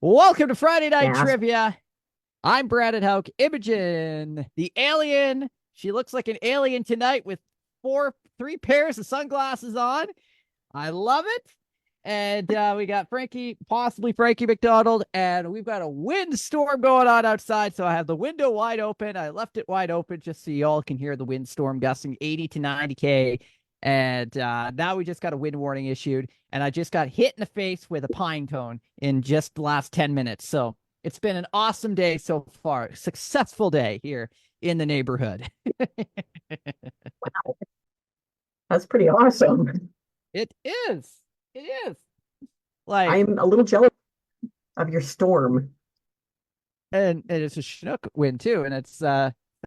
Welcome to Friday Night Yeah. Trivia. I'm Brandon Hauk. Imogen, the alien. She looks like an alien tonight with three pairs of sunglasses on. I love it. And we got Frankie, possibly Frankie McDonald, and we've got a windstorm going on outside. So I have the window wide open. I left it wide open just so y'all can hear the windstorm gusting 80 to 90K. And now we just got a wind warning issued. And I just got hit in the face with a pine cone in just the last 10 minutes. So it's been an awesome day so far. Successful day here in the neighborhood. Wow. That's pretty awesome. It is. It is. Like, I'm a little jealous of your storm. and it's a Chinook wind too, and it's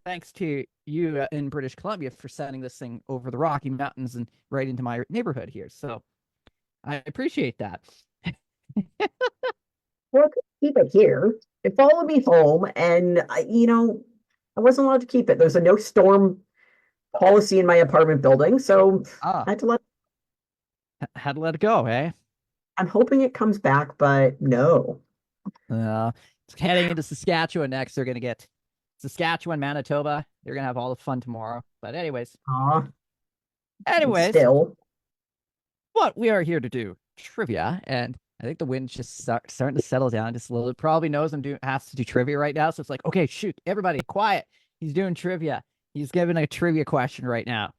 thanks to you in British Columbia for sending this thing over the Rocky Mountains and right into my neighborhood here. So I appreciate that. Well, I could keep it here. It followed me home, and I wasn't allowed to keep it. There's a no storm policy in my apartment building, so Ah, I had to let. had to let it go, eh? I'm hoping it comes back, but no. Uh, it's heading into Saskatchewan next. They're gonna get Saskatchewan, Manitoba. They're gonna have all the fun tomorrow. But Aw, anyways, still. what we are here to do trivia, and I think the wind's just starting to settle down just a little. It probably knows I'm doing has to do trivia right now, so it's like, okay, shoot, everybody, quiet. He's doing trivia. He's giving a trivia question right now,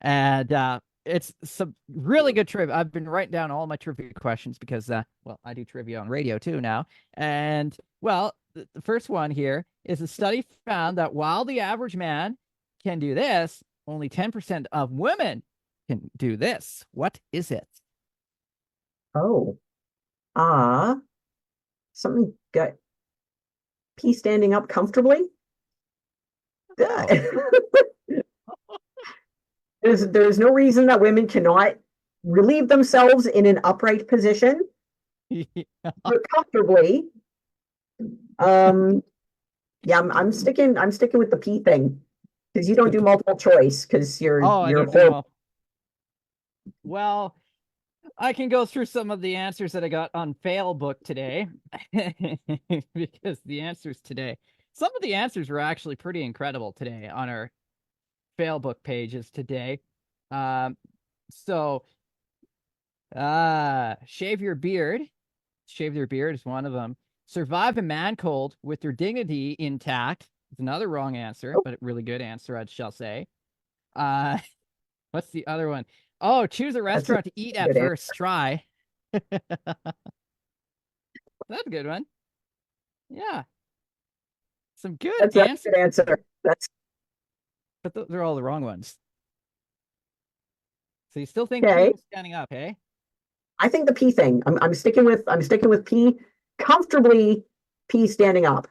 and it's some really good trivia. I've been writing down all my trivia questions because, well, I do trivia on radio too now, and well, the first one here is a study found that while the average man can do this, only 10% of women can do this. What is it? Oh, ah, something got pee standing up comfortably. Oh, There's no reason that women cannot relieve themselves in an upright position comfortably. Um, yeah, I'm sticking with the P thing because you don't the do P- multiple choice because you're oh, I you're don't do horrible. well. Well, I can go through some of the answers that I got on Fail Book today because the answers today, some of the answers were actually pretty incredible today on our Fail Book pages today. Um, so shave your beard. Shave their beard is one of them. Survive a man cold with their dignity intact is another wrong answer, Oh, but a really good answer, I shall say. Uh, what's the other one? Oh, choose a that's a restaurant to eat at good answer. first try. That's a good one. Yeah, some good That's a answers, good answer. That's but those are all the wrong ones. So you still think okay. people standing up, hey? I think the P thing. I'm sticking with P comfortably. P standing up.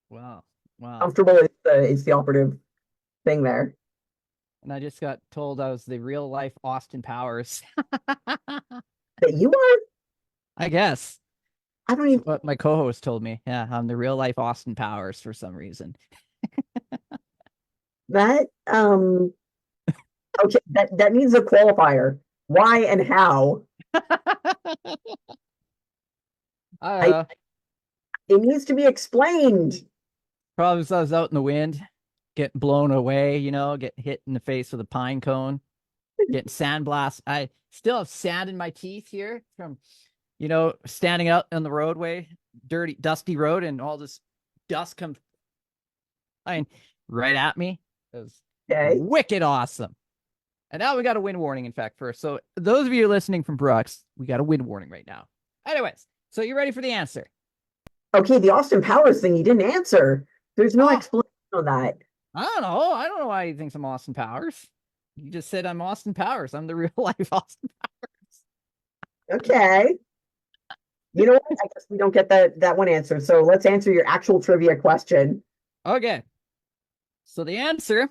Wow, wow. Comfortable is the operative thing there. And I just got told I was the real life Austin Powers. That you are. I guess. I don't That's even what my co-host told me. Yeah, I'm the real life Austin Powers for some reason. that. Okay, that needs a qualifier. Why and how? I don't I know. It needs to be explained. Probably because I was out in the wind, getting blown away, getting hit in the face with a pine cone, getting sandblast. I still have sand in my teeth here from, standing out on the roadway, dirty, dusty road, and all this dust comes flying right at me. It was Okay. wicked awesome. And now we got a wind warning, in fact, first. So those of you listening from Brooks, we got a wind warning right now. Anyways, so you ready for the answer? Okay, the Austin Powers thing you didn't answer. There's no Oh, explanation on that. I don't know. I don't know why you think I'm Austin Powers. You just said I'm Austin Powers. I'm the real life Austin Okay. You know what? I guess we don't get that one answer. So let's answer your actual trivia question. Powers. Okay. So the answer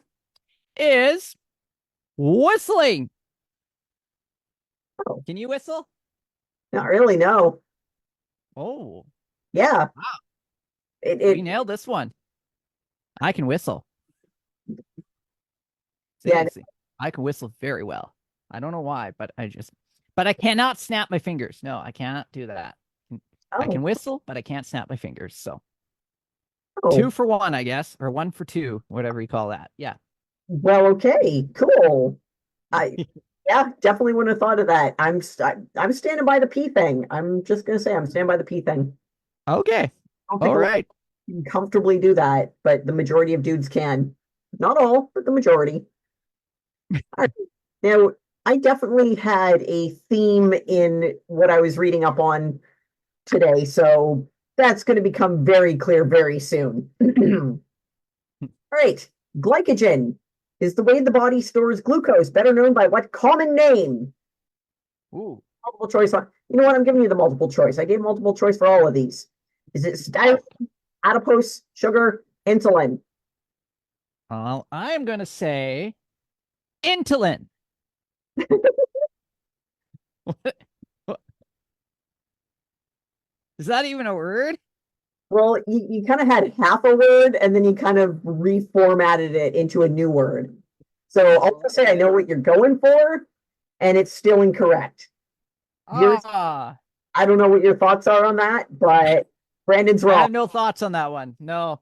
is whistling. Oh, Can you whistle? not really, no. Oh, Yeah. wow. It We it nailed this one. I can whistle. yeah, See, I can whistle very well. I don't know why, but I cannot snap my fingers. No, I cannot do that. I can Oh, whistle, but I can't snap my fingers. So two oh, for one, I guess, or one for two, whatever you call that. Yeah. well, okay, cool. I, yeah, definitely wouldn't have thought of that. I'm standing by the pee thing. I'm just gonna say I'm standing by the pee thing. Okay. I don't think All a lot right. can comfortably do that, but the majority of dudes can. Not all, but the majority. All right. Now, I definitely had a theme in what I was reading up on today, so that's going to become very clear very soon. All right. Glycogen is the way the body stores glucose, better known by what common name? Ooh. Multiple choice. You know what? I'm giving you the multiple choice. I gave multiple choice for all of these. Is it styrene, Oh. adipose, sugar, insulin? Well, I'm gonna say insulin. Is that even a word? Well, you kind of had half a word and then you kind of reformatted it into a new word. So I'll Oh, just say I okay. know what you're going for, and it's still incorrect. Yours, Ah, I don't know what your thoughts are on that, but Brandon's I wrong. have no thoughts on that one. No.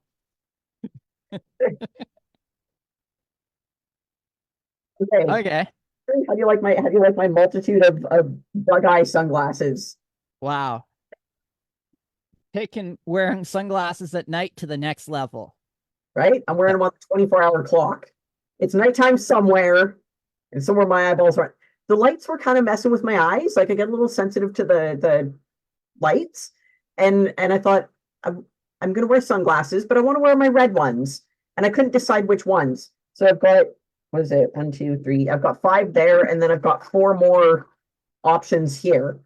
Okay. Okay. How do you like my multitude of bug eye sunglasses? Wow. Taking wearing sunglasses at night to the next level. Right? I'm wearing them on the 24-hour clock. It's nighttime somewhere, and somewhere my eyeballs are. The lights were kind of messing with my eyes. Like I get a little sensitive to the lights, and I thought I'm gonna wear sunglasses, but I want to wear my red ones, and I couldn't decide which ones. So I've got what is it? One, two, three. I've got five there, and then I've got four more options here.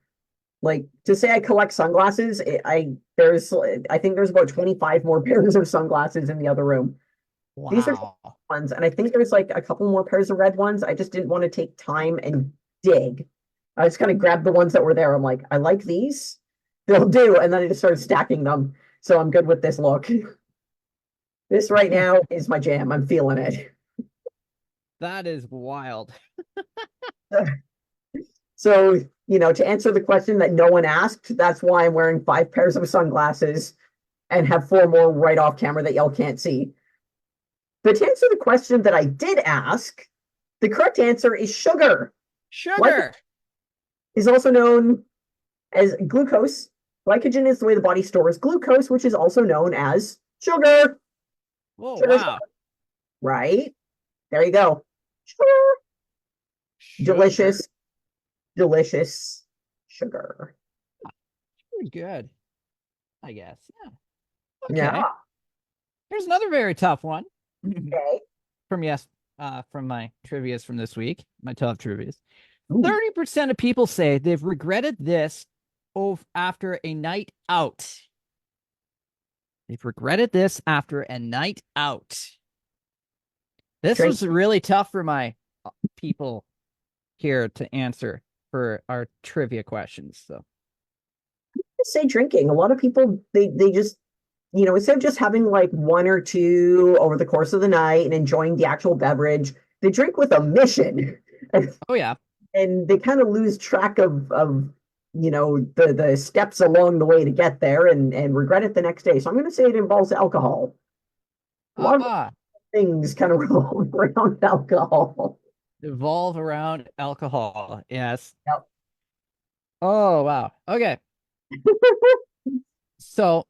Like to say I collect sunglasses, I think there's about 25 more pairs of sunglasses in the other room. These are Wow. ones, and I think there's like a couple more pairs of red ones. I just didn't want to take time and dig. I just kind of grabbed the ones that were there. I'm like, I like these. They'll do. And then I just started stacking them. So I'm good with this look. This right now is my jam. I'm feeling it. That is wild. So, to answer the question that no one asked, that's why I'm wearing five pairs of sunglasses and have four more right off camera that y'all can't see. But to answer the question that I did ask, the correct answer is sugar. Glycogen Sugar. is also known as glucose. Glycogen is the way the body stores glucose, which is also known as sugar. Oh, Sugar, wow. right? There you go. Sugar. Sugar. Delicious, delicious sugar. Pretty good, I guess. Yeah. Yeah. Okay. Here's another very tough one Okay. from my trivias from this week, my tough trivias. Ooh, 30% of people say they've regretted this after a night out. They've regretted this after a night out. This drink. was really tough for my people here to answer for our trivia questions. So, Say drinking. A lot of people they just instead of just having like one or two over the course of the night and enjoying the actual beverage, they drink with a mission. oh yeah, And they kind of lose track of the steps along the way to get there and regret it the next day. So I'm going to say it involves alcohol. A lot of ah, things kind of revolve around alcohol. evolve around alcohol. Yes. Yep. Oh wow. Okay. So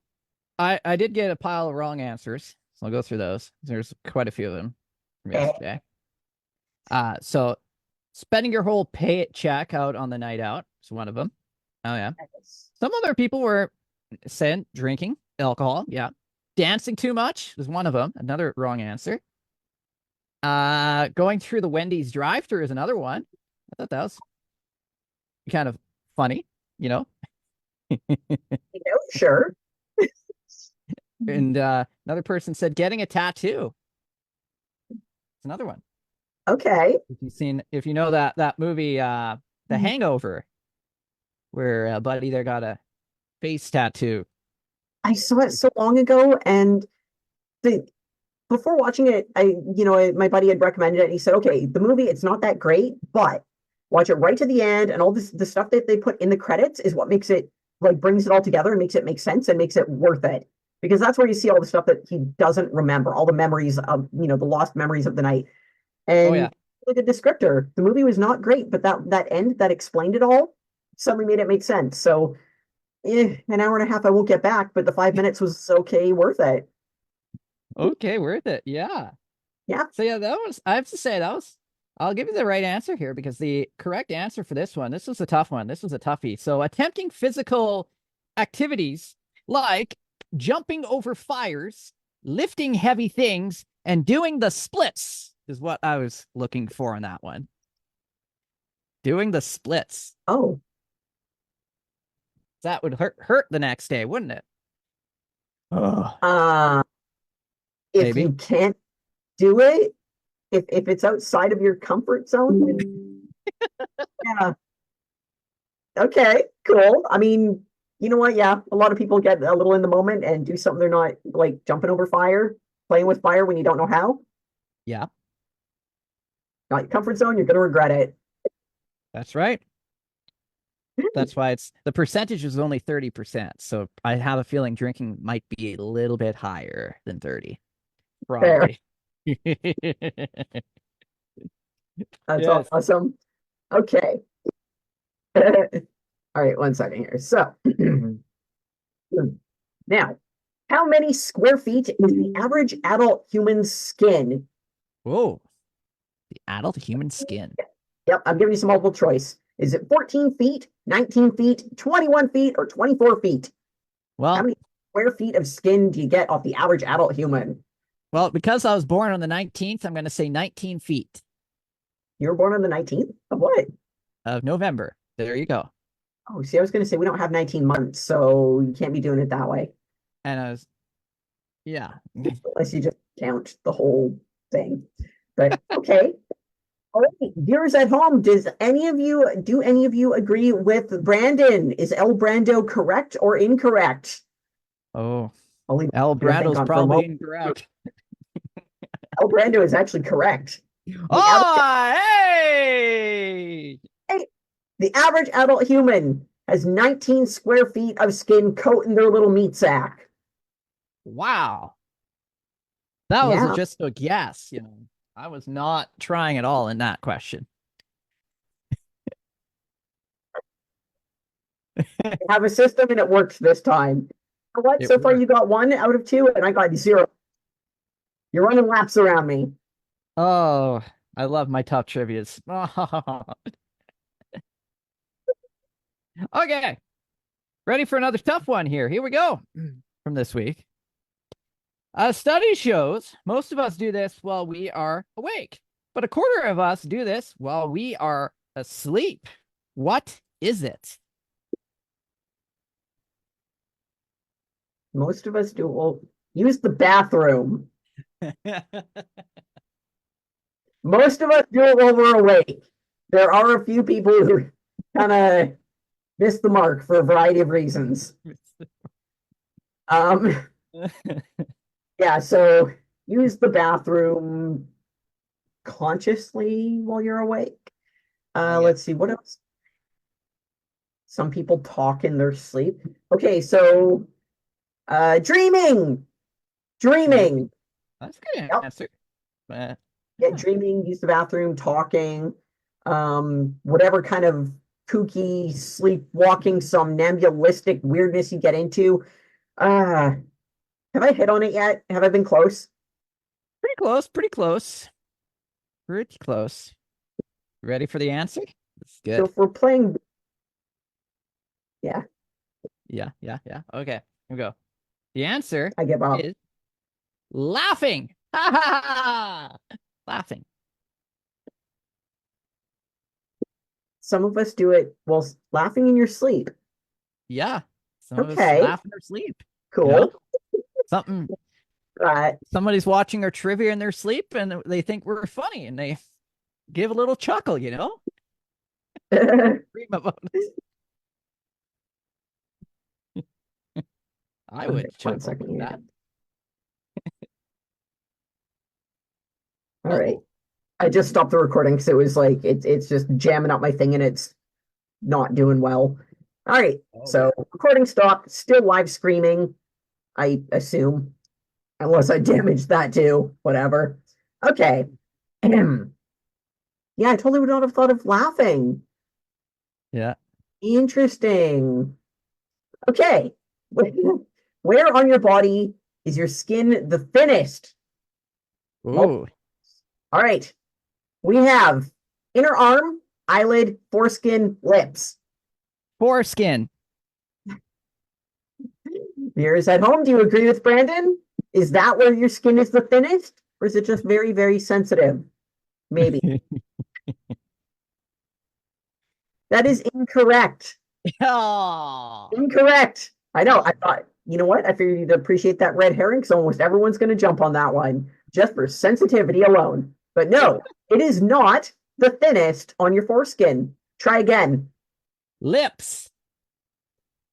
I did get a pile of wrong answers. So I'll go through those. There's quite a few of them from yesterday. So spending your whole pay check out on the night out is one of them. Oh yeah. Some other people were saying drinking alcohol. Yeah. Dancing too much was one of them. Another wrong answer. Going through the Wendy's drive-through is another one. I thought that was kind of funny, you know. Sure. And another person said getting a tattoo. It's another one. Okay. If you know that movie, The Hangover, where Buddy there got a face tattoo. I saw it so long ago, and the before watching it, my buddy had recommended it. And he said, "Okay, the movie it's not that great, but watch it right to the end, and all the stuff that they put in the credits is what makes it like brings it all together and makes it make sense and makes it worth it. Because that's where you see all the stuff that he doesn't remember, all the memories of, the lost memories of the night. Oh yeah. And like a descriptor, the movie was not great, but that end that explained it all suddenly made it make sense. So an hour and a half I won't get back, but the 5 minutes was okay, worth it. Okay, worth it. Yeah. Yeah. So yeah, that was, I have to say that was, I'll give you the right answer here because the correct answer for this one, this was a tough one. This was a toughie. So attempting physical activities like jumping over fires, lifting heavy things, and doing the splits is what I was looking for on that one. Doing the splits. Oh, That would hurt the next day, wouldn't it? Oh, if maybe. you can't do it, if it's outside of your comfort zone, yeah. Okay, cool. I mean, you know what? Yeah, a lot of people get a little in the moment and do something they're not like jumping over fire, playing with fire when you don't know how. Yeah, Not your comfort zone, you're gonna regret it. that's right. That's why it's the percentage is only 30%. So I have a feeling drinking might be a little bit higher than 30. Fair. Probably. That's Yes. awesome. Okay. All right, 1 second here. So now, how many square feet is the average adult human skin? Whoa. The adult human skin. Yep, I'm giving you some multiple choice. Is it 14 feet, 19 feet, 21 feet, or 24 feet? How Well, many square feet of skin do you get off the average adult human? because I was born on the 19th, I'm going to say 19 feet You were born on the 19th of what? of November. There you go. Oh, see, I was going to say we don't have 19 months, so you can't be doing it that way And I was, yeah. unless you just count the whole thing. But okay. All right, viewers at home, do any of you agree with Brandon? Is El Brando correct or incorrect? Oh, I'll leave El you to think Brando's on for a probably moment. incorrect. El Brando is actually correct. The average, Oh, hey! the average adult human has 19 square feet of skin coating their little meat sack. Wow. That was Yeah, just a guess, I was not trying at all in that question. they have a system and it works this time. You know what? It So far, worked. you got 1 out of 2, and I got 0. You're running laps around me. Oh, I love my tough trivias. Okay. Ready for another tough one here. Here we go from this week. A study shows most of us do this while we are awake, but a quarter of us do this while we are asleep. What is it? Most of us do. Well, use the bathroom. Most of us do it while we're awake. There are a few people who kind of miss the mark for a variety of reasons. Um, yeah, so use the bathroom consciously while you're awake. Yeah. Let's see, what else? Some people talk in their sleep. Okay, so dreaming. Dreaming. Dreaming. That's a good Yep. answer. Yeah, Yeah. dreaming, use the bathroom, talking, whatever kind of kooky, sleepwalking, somnambulistic weirdness you get into. Uh, have I hit on it yet? Have I been close? Pretty close. Pretty close. Pretty close. Ready for the answer? That's So good. if we're playing, yeah, Yeah. Yeah. Yeah. Okay. Here we go. The answer I give up. is laughing. Ha ha ha! Laughing. Some of us do it while laughing in your sleep. Yeah. Some of us Okay, laugh in their sleep. You know, cool. something Uh, somebody's watching our trivia in their sleep and they think we're funny and they give a little chuckle, okay, Dream about it. I would one chuckle second at here. that. All right. Uh-oh. I just stopped the recording because it was like it's just jamming up my thing and it's not doing well. All right. Oh So yeah. recording stopped, still live screaming, I assume, unless I damaged that too. Whatever. Okay. Yeah, I totally would not have thought of laughing. Yeah. Interesting. Okay. Where on your body is your skin the thinnest? Multiple. Ooh. All right. We have inner arm, eyelid, foreskin, lips. Foreskin. Viewers at home, do you agree with Brandon? Is that where your skin is the thinnest? Or is it just very, very sensitive? Maybe. That is incorrect. Oh. Incorrect. I know. I thought, you know what? I figured you'd appreciate that red herring because almost everyone's going to jump on that one just for sensitivity alone. But no, it is not the thinnest on your foreskin. Try again. Lips.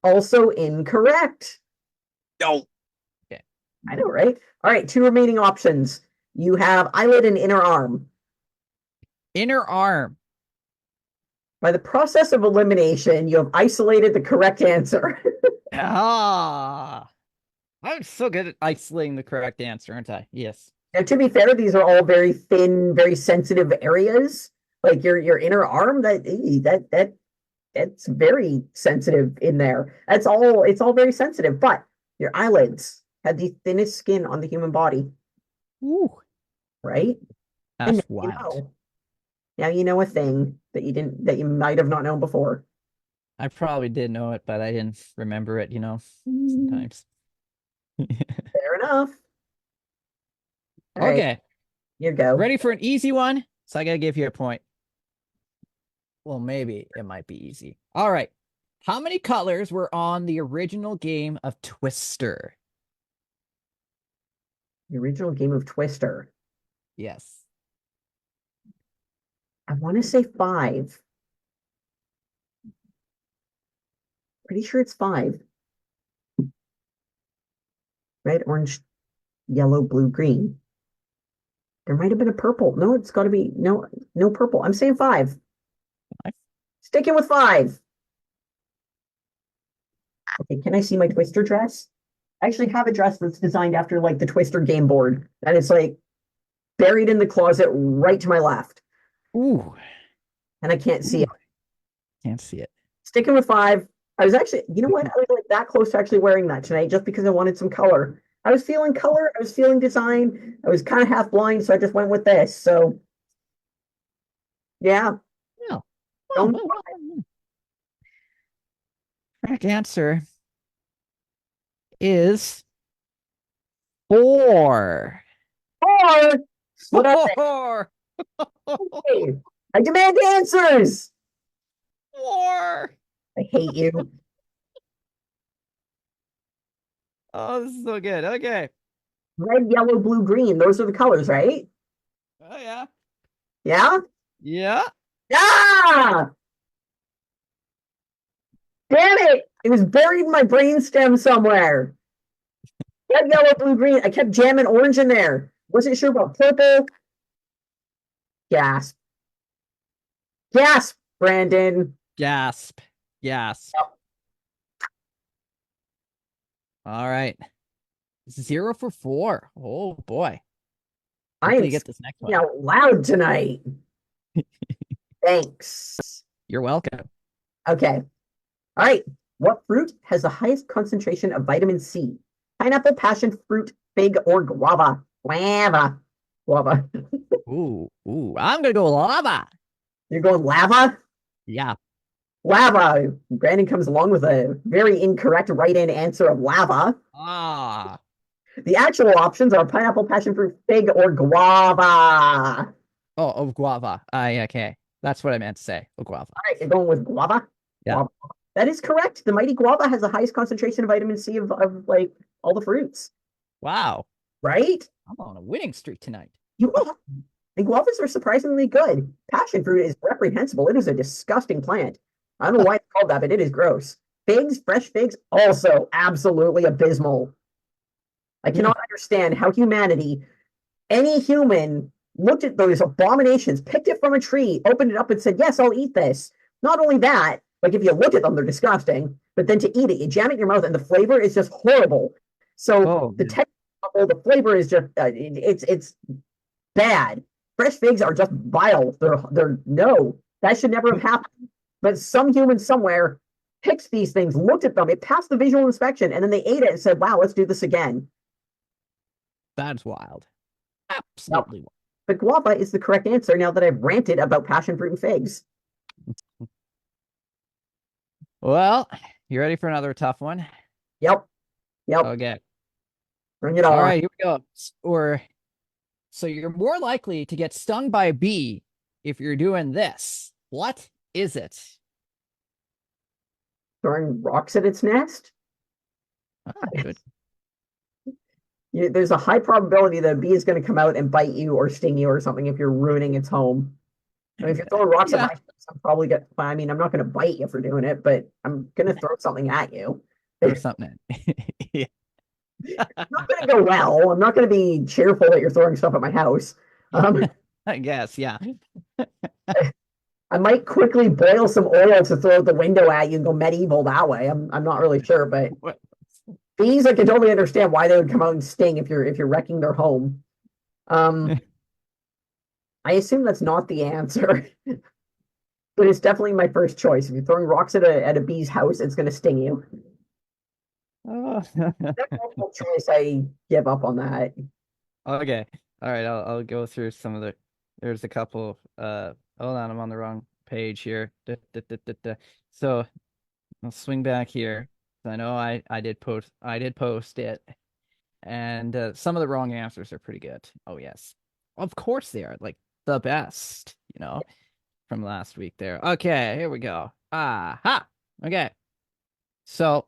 Also incorrect. No. Okay. I know, right? All right, two remaining options. You have eyelid and inner arm. Inner arm. By the process of elimination, you have isolated the correct answer. Ah. I'm so good at isolating the correct answer, aren't I? Yes. Now, to be fair, these are all very thin, very sensitive areas. Like your inner arm, that's very sensitive in there. That's all. It's all very sensitive. But your eyelids have the thinnest skin on the human body, Ooh. right? And That's wild. now you know a thing that you might have not known before. I probably did know it, but I didn't remember it, sometimes. Fair enough. All right, Okay. you go. Ready for an easy one? So I gotta give you a point. Well, maybe it might be easy. All right. How many colors were on the original game of Twister? The original game of Twister. Yes. I want to say five. Pretty sure it's five. Red, orange, yellow, blue, green. There might have been a purple. No, it's got to be no purple. I'm saying five. Five. Sticking with five. Okay, can I see my Twister dress? I actually have a dress that's designed after like the Twister game board, and it's like buried in the closet right to my left, Ooh. and I can't see Ooh. it. Can't see it. Sticking with five. I was actually, you know what? I was like that close to actually wearing that tonight just because I wanted some color. I was feeling color. I was feeling design. I was kind of half blind, so I just went with this. So yeah, No. don't Correct answer is four. or what are Four. they? I demand answers. Four. I hate you. Oh, this is so good. Okay. Red, yellow, blue, green. Those are the colors, right? Oh yeah. Yeah? Yeah. Ah! Damn it! It was buried in my brainstem somewhere. Red, yellow, blue, green. I kept jamming orange in there. Wasn't sure about purple. Gasp. Gasp, Brandon. Gasp. Gasp. All right. 0 for 4. Oh boy. I Hopefully am you get this next one. out loud tonight. Thanks. You're welcome. Okay. All right. What fruit has the highest concentration of vitamin C? Pineapple, passion fruit, fig, or guava? Guava. Guava. Ooh. I'm gonna go lava. You're going lava? Yeah. Lava. Brandon comes along with a very incorrect right-hand answer of lava. Ah. The actual options are pineapple, passion fruit, fig, or guava. Oh, guava. Okay. That's what I meant to say. Oh, guava. All right, you're going with guava? Yeah. Guava. That is correct. The mighty guava has the highest concentration of vitamin C of like all the fruits, Wow. right? I'm on a winning streak tonight. You are. And guavas are surprisingly good. Passion fruit is reprehensible. It is a disgusting plant. I don't know why it's called that, but it is gross. Figs, fresh figs, also absolutely abysmal. I cannot understand how humanity, any human, looked at those abominations, picked it from a tree, opened it up, and said, "Yes, I'll eat this." Not only that, Like if you look at them, they're disgusting. But then to eat it, you jam it in your mouth, and the flavor is just horrible. So Oh, the texture, the flavor is just it's bad. Fresh figs are just vile. They're no, that should never have happened. But some human somewhere picked these things, looked at them, it passed the visual inspection, and then they ate it and said, "Wow, let's do this again." that's wild. Now, Absolutely wild. the guava is the correct answer now that I've ranted about passion fruit and figs. Well, you ready for another tough one? Yep. Yep. Okay. Bring it All on. right, here we go. So you're more likely to get stung by a bee if you're doing this. What is it? Throwing rocks at its nest. Ah, good. There's a high probability that a bee is going to come out and bite you or sting you or something if you're ruining its home. I mean, if you're throwing rocks at my house, I'm probably going to, I mean, I'm not going to bite you for doing it, but I'm going to throw something at you. Throw something in. Yeah. It's not going to go well. I'm not going to be cheerful that you're throwing stuff at my house. I guess, yeah. I might quickly boil some oil to throw out the window at you and go medieval that way. I'm not really sure, but bees, I can totally understand why they would come out and sting if you're wrecking their home. I assume that's not the answer, but it's definitely my first choice. If you're throwing rocks at a bee's house, it's going to sting you. That multiple choice, I give up on that. Okay. All right, I'll go through some of the there's a couple hold on, I'm on the wrong page here. So I'll swing back here. I know I did post it. And some of the wrong answers are pretty good. Oh yes. Of course they are, like the best, from last week there. Okay, here we go. Aha. Okay. So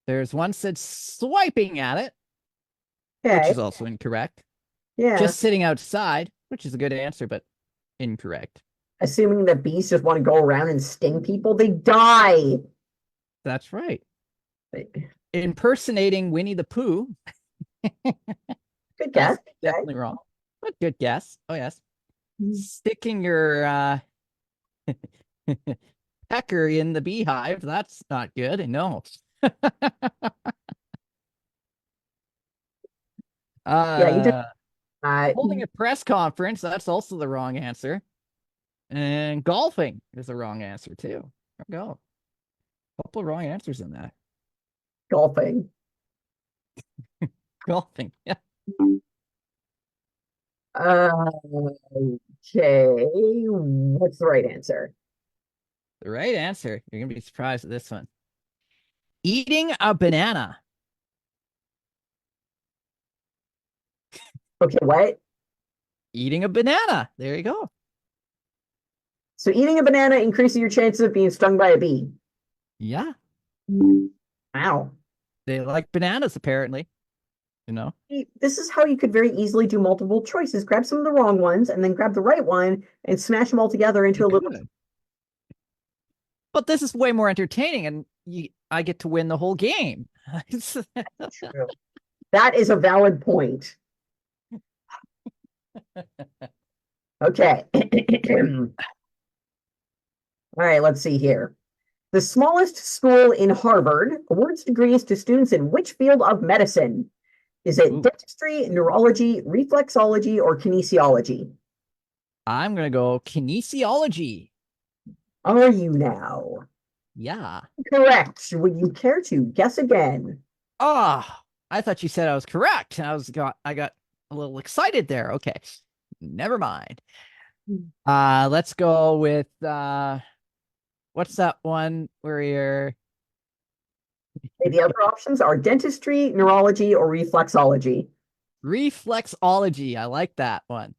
there's one said swiping at it, which Okay. is also incorrect. Yeah. Just sitting outside, which is a good answer, but incorrect. Assuming that bees just want to go around and sting people, they die. That's right. Impersonating Winnie the Pooh. Good guess. That's definitely wrong, but good guess. Oh yes. Sticking your pecker in the beehive, that's not good. No. Yeah, you just Holding a press conference, that's also the wrong answer. And golfing is the wrong answer too. There we go. A couple of wrong answers in that. golfing. Golfing. Yeah. Okay. What's the right answer? The right answer. You're gonna be surprised at this one. Eating a banana. Okay, what? Eating a banana. There you go. So eating a banana increases your chances of being stung by a bee. Yeah. Wow. They like bananas, apparently. This is how you could very easily do multiple choices. Grab some of the wrong ones and then grab the right one and smash them all together into a little. But this is way more entertaining, and I get to win the whole game. True. That is a valid point. Okay. All right, let's see here. The smallest school in Harvard awards degrees to students in which field of medicine? Is it dentistry, neurology, reflexology, or kinesiology? I'm going to go kinesiology. Are you now? Yeah. Correct. Would you care to guess again? Ah, I thought you said I was correct. I got a little excited there. Okay. Never mind. Let's go with what's that one where you're The other options are dentistry, neurology, or reflexology. reflexology. I like that one.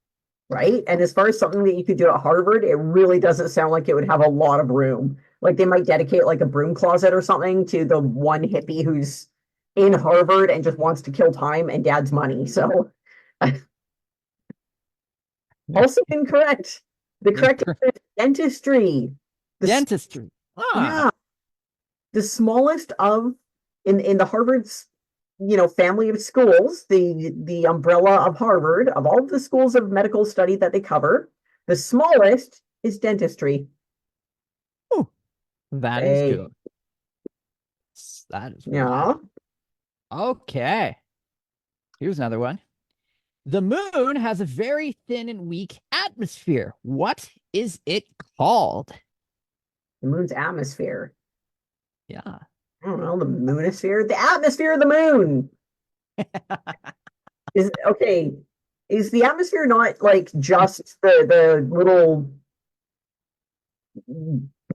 Right? And as far as something that you could do at Harvard, it really doesn't sound like it would have a lot of room. Like they might dedicate like a broom closet or something to the one hippie who's in Harvard and just wants to kill time and dad's money. So also incorrect. The correct answer is dentistry. Dentistry. Yeah. The smallest of in the Harvard's family of schools, the umbrella of Harvard, of all of the schools of medical study that they cover, the smallest is dentistry. Oh, That is Hey, good. That is really yeah. good. Okay. Here's another one. The moon has a very thin and weak atmosphere. What is it called? The moon's atmosphere. Yeah. I don't know, the moonosphere? The atmosphere of the moon. Is okay. Is the atmosphere not like just the little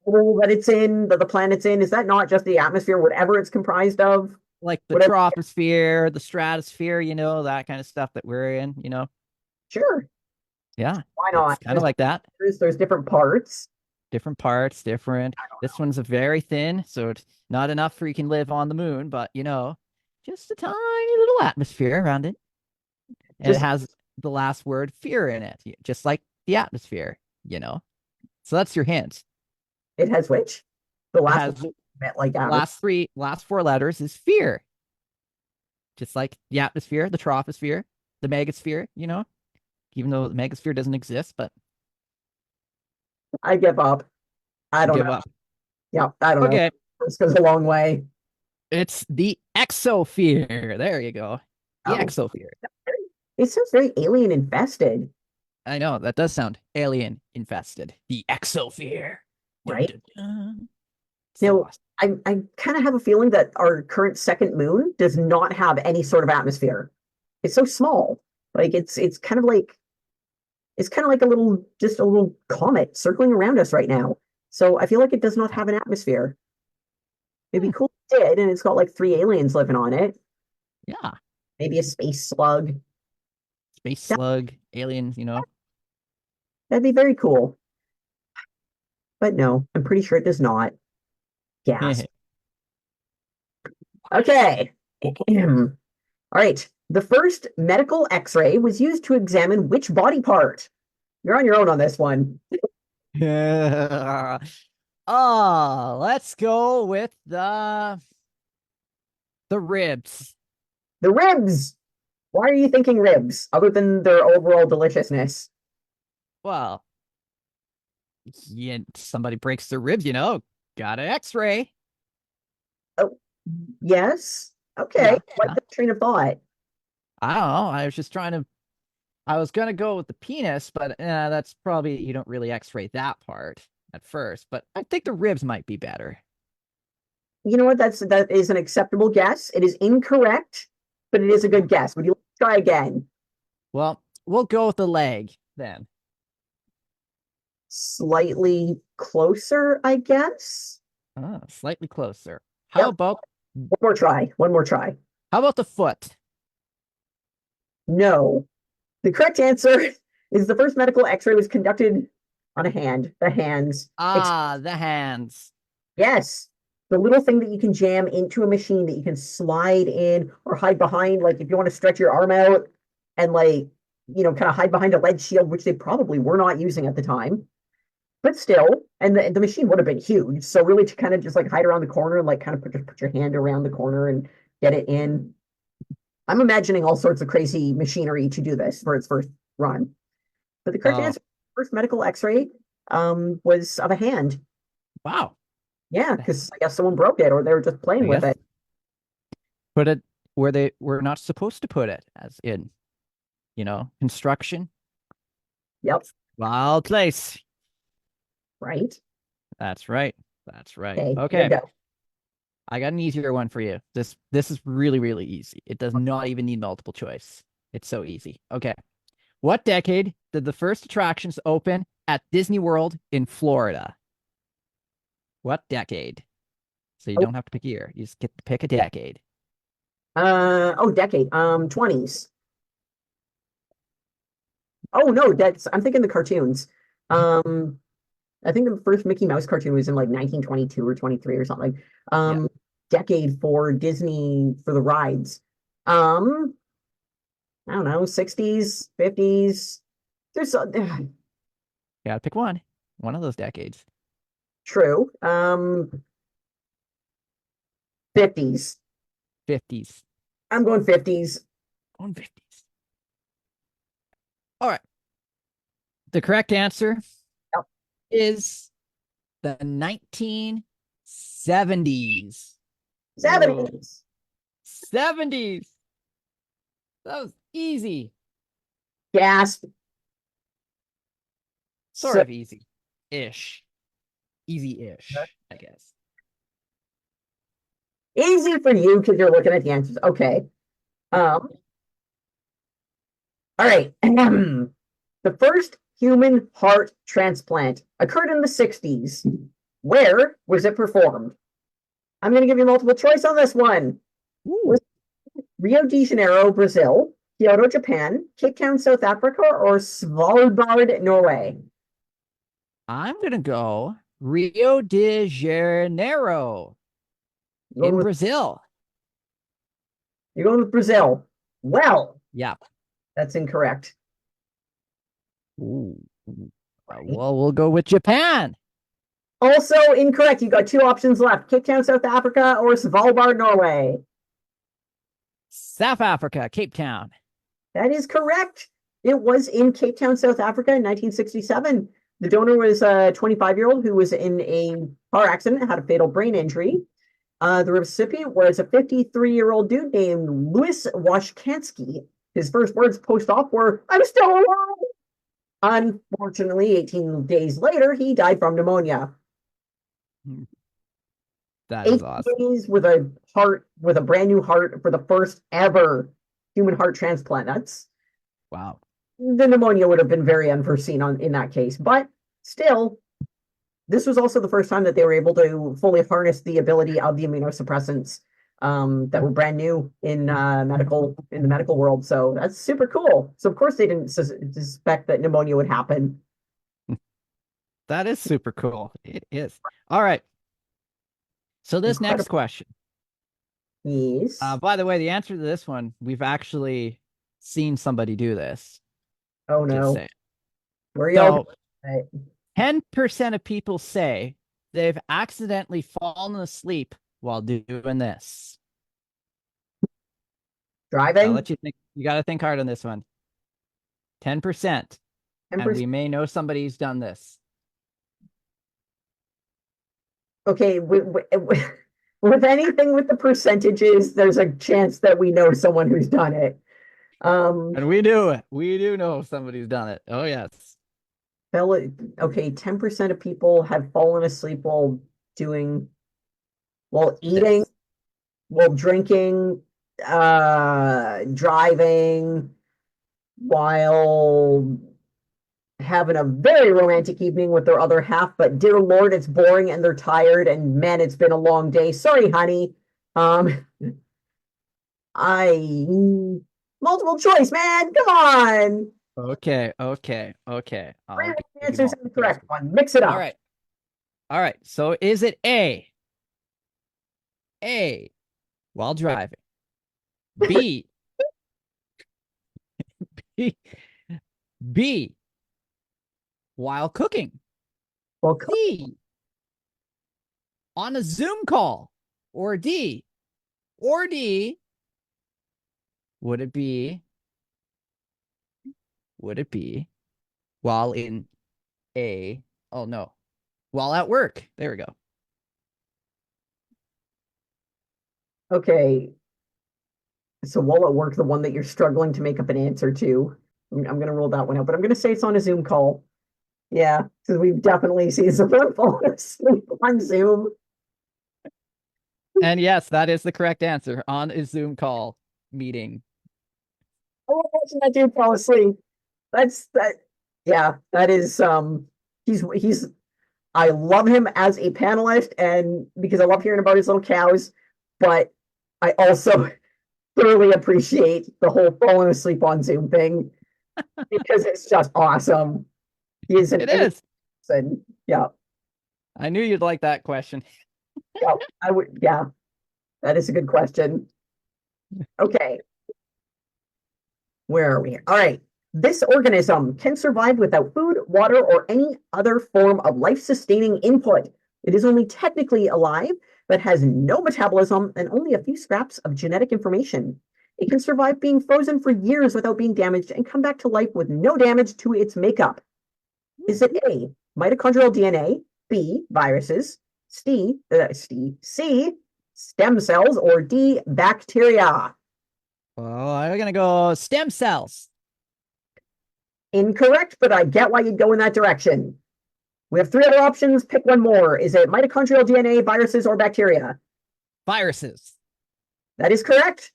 bubble that it's in, that the planet's in? Is that not just the atmosphere, whatever it's comprised of? Like the Whatever. troposphere, the stratosphere, that kind of stuff that we're in. Sure. Yeah. Why It's not? kind of like that. There's different parts. Different parts, different. This one's a very thin, so it's not enough for you can live on the moon, but just a tiny little atmosphere around it. And it Just has the last word fear in it, just like the atmosphere. So that's your hint. it has which? The It last one has the meant like atmosphere. last four letters is fear, just like the atmosphere, the troposphere, the megasphere, even though the megasphere doesn't exist, but I give up. I you don't give know. up. Yeah, I don't know. Okay, This goes a long way. it's the exosphere. There you go. The Oh, exosphere. it sounds very alien infested, I know that does sound alien infested. The exosphere. Dun, right? dun, dun. So Now, awesome. I kind of have a feeling that our current second moon does not have any sort of atmosphere. It's so small. Like it's kind of like a little just a little comet circling around us right now. So I feel like it does not have an atmosphere. It'd be Hmm, cool if it did, and it's got like three aliens living on it. yeah. Maybe a space slug. Space That, slug, aliens. that'd be very cool. But no, I'm pretty sure it does not. Gasp. Okay. All right. The first medical X-ray was used to examine which body part? You're on your own on this one. Oh, let's go with the ribs. The ribs. Why are you thinking ribs, other than their overall deliciousness? Well, yeah, somebody breaks their ribs, got an X-ray. Oh, yes. Okay. Yeah, What yeah. the train of thought? I don't know. I was gonna go with the penis, but that's probably you don't really X-ray that part at first. But I think the ribs might be better. You know what? That is an acceptable guess. It is incorrect, but it is a good guess. Would you like to try again? Well, we'll go with the leg then. Slightly closer, I guess. Slightly closer. How Yep. about One more try. One more try. how about the foot? No. The correct answer is the first medical X-ray was conducted on a hand. The hands. Ah, the hands. Yes. The little thing that you can jam into a machine that you can slide in or hide behind, like if you want to stretch your arm out and kind of hide behind a lead shield, which they probably were not using at the time. But still, and the machine would have been huge. So really to kind of just like hide around the corner and like kind of put your hand around the corner and get it in. I'm imagining all sorts of crazy machinery to do this for its first run. But the correct Oh, answer, first medical X-ray, was of a hand. wow. Yeah, because I guess someone broke it or they were just playing I with guess it. put it where they were not supposed to put it, as in construction. Yep, Wild place. right. That's right. That's right. Okay, your Okay. go. I got an easier one for you. This is really, really easy. It does not even need multiple choice. It's so easy. Okay. What decade did the first attractions open at Disney World in Florida? What decade? So you Oh, don't have to pick a year. You just get to pick a decade. decade. 20s. Oh no, that's I'm thinking the cartoons. Um, I think the first Mickey Mouse cartoon was in like 1922 or 23 or something. Yeah. Decade for Disney for the rides. Um, I don't know, 60s, 50s. There's You gotta pick one. One of those decades. true. 50s. 50s. I'm going 50s. On 50s. All right. The correct answer Yep. is the 1950s. 70s. 70s. 70s. That was easy. Gasp. Sort of easy-ish. Easy-ish, I guess. Easy for you because you're looking at the answers. Okay. All right. The first human heart transplant occurred in the 60s. Where was it performed? I'm going to give you multiple choice on this one. Was Rio de Janeiro, Brazil, Kyoto, Japan, Cape Town, South Africa, or Svalbard, Norway? I'm going to go Rio de Janeiro in Brazil. You're going with Brazil. Well, yeah, that's incorrect. Ooh. Well, we'll go with Japan. Also incorrect. You got two options left: Cape Town, South Africa, or Svalbard, Norway. South Africa, Cape Town. That is correct. It was in Cape Town, South Africa in 1967. The donor was a 25-year-old who was in a car accident and had a fatal brain injury. The recipient was a 53-year-old dude named Louis Washkansky. His first words post-op were, "I'm still alive." Unfortunately, 18 days later, he died from pneumonia. That is awesome. 18 days with a heart, with a brand new heart for the first ever human heart transplant. That's wow. The pneumonia would have been very unforeseen in that case, but still, this was also the first time that they were able to fully harness the ability of the immunosuppressants that were brand new in the medical world. So that's super cool. So of course they didn't suspect that pneumonia would happen. That is super cool. It is. All right. So this next question. Yes. By the way, the answer to this one, we've actually seen somebody do this. Oh no. Where y'all? 10% of people say they've accidentally fallen asleep while doing this. Driving? I'll let you think. You got to think hard on this one. 10%. And we may know somebody who's done this. Okay, with anything with the percentages, there's a chance that we know someone who's done it. And we do it. We do know somebody's done it. Oh, yes. Okay, 10% of people have fallen asleep while eating, while drinking, driving, while having a very romantic evening with their other half, but dear Lord, it's boring and they're tired, and man, it's been a long day. Sorry, honey. Multiple choice, man. Come on. Okay. Answer's the correct one. Mix it up. All right. So is it A, while driving, B, B, while cooking, C, on a Zoom call, or D, would it be while while at work? There we go. Okay. So while at work, the one that you're struggling to make up an answer to, I'm going to rule that one out, but I'm going to say it's on a Zoom call. Yeah, because we've definitely seen someone fall asleep on Zoom. And yes, that is the correct answer, on a Zoom call meeting. Oh, watching that dude fall asleep. Yeah, that is he's I love him as a panelist, and because I love hearing about his little cows, but I also thoroughly appreciate the whole falling asleep on Zoom thing because it's just awesome. It is. Yeah. I knew you'd like that question. Yeah, I would. Yeah, that is a good question. Okay. Where are we? All right. This organism can survive without food, water, or any other form of life-sustaining input. It is only technically alive, but has no metabolism and only a few scraps of genetic information. It can survive being frozen for years without being damaged and come back to life with no damage to its makeup. Is it A, mitochondrial DNA, B, viruses, C, stem cells, or D, bacteria. Well, I'm gonna go stem cells. Incorrect, but I get why you'd go in that direction. We have three other options. Pick one more. Is it mitochondrial DNA, viruses, or bacteria? Viruses. That is correct.